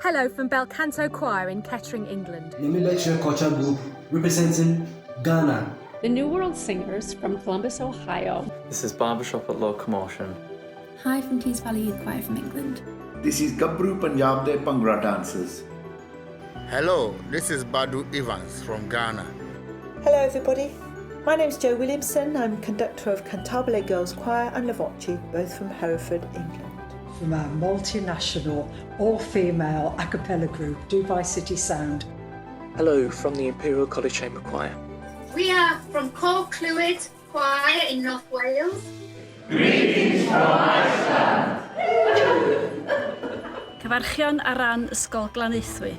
Hello from Bel Canto Choir in Kettering, England. Negeseuon Culture Group representing Ghana. The New World Singers from Columbus, Ohio. This is Barbershop at Locomotion. Hi from Tees Valley Youth Choir from England. This is Gabru Punjab de Bhangra Dancers. Hello, this is Badu Evans from Ghana. Hello everybody, my name's Jo Williamson. I'm conductor of Cantabile Girls Choir and Lavocci, both from Hereford, England. From our multinational, all-female a cappella group, Dubai City Sound. Hello from the Imperial College Chamber Choir. We are from Clwyd Choir in North Wales. Greetings from Iceland. Cyfarchion ar ran Ysgol Glaneuthwy.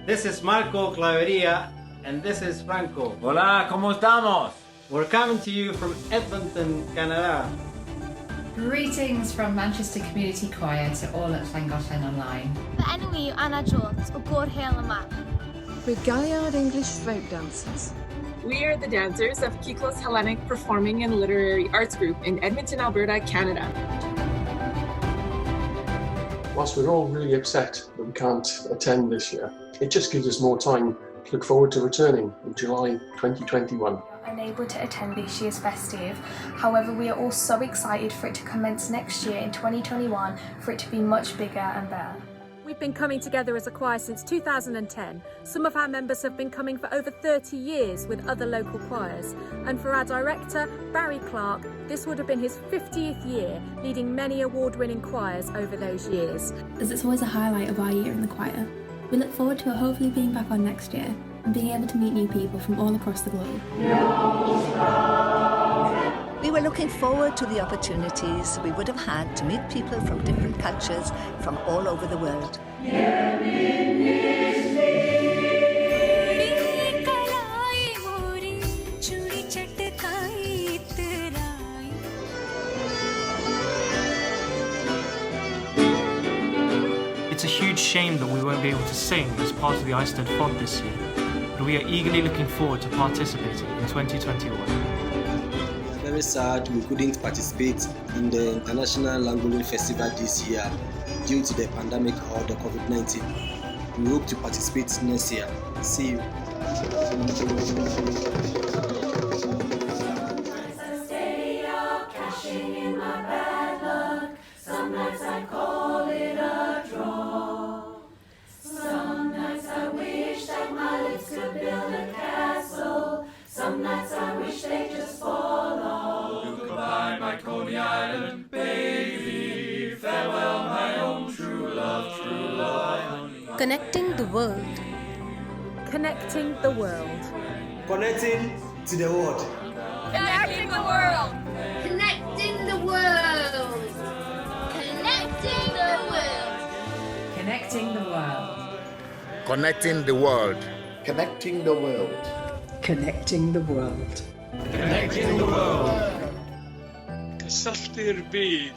This is Marco Claveria and this is Franco. Hola, ¿cómo estamos? We're coming to you from Edmonton, Canada. Greetings from Manchester Community Choir to all at Llangollen Online. Fy enw I yw Anna Jones o Gorhael y Mar. We're Gaillard English folk dancers. We are the dancers of Kiklos Hellenic Performing and Literary Arts Group in Edmonton, Alberta, Canada. Whilst we're all really upset that we can't attend this year, it just gives us more time to look forward to returning in July 2021. Unable to attend this year's festive. However, we are all so excited for it to commence next year in 2021, for it to be much bigger and better. We've been coming together as a choir since 2010. Some of our members have been coming for over 30 years with other local choirs. And for our director, Barry Clark, this would have been his 50th year, leading many award-winning choirs over those years. As it's always a highlight of our year in the choir, we look forward to hopefully being back on next year and being able to meet new people from all across the globe. We were looking forward to the opportunities we would have had to meet people from different cultures from all over the world. It's a huge shame that we won't be able to sing as part of the Eisteddfod Fod this year, but we are eagerly looking forward to participating in 2021. Very sad we couldn't participate in the International Langolin Festival this year due to the pandemic or the COVID-19. We hope to participate next year. See you. Some nights I call it a draw. Some nights I wish that my lips could build a castle. Some nights I wish they just fall off. Goodbye, my Coney Island baby. Farewell, my own true love, true love. Connecting the world. Connecting the world. Connecting to the world. Connecting the world. Connecting the world. Connecting the world. Connecting the world. Connecting the world. Connecting the world. Connecting the world. Connecting the world. Cystadleuwyr byd.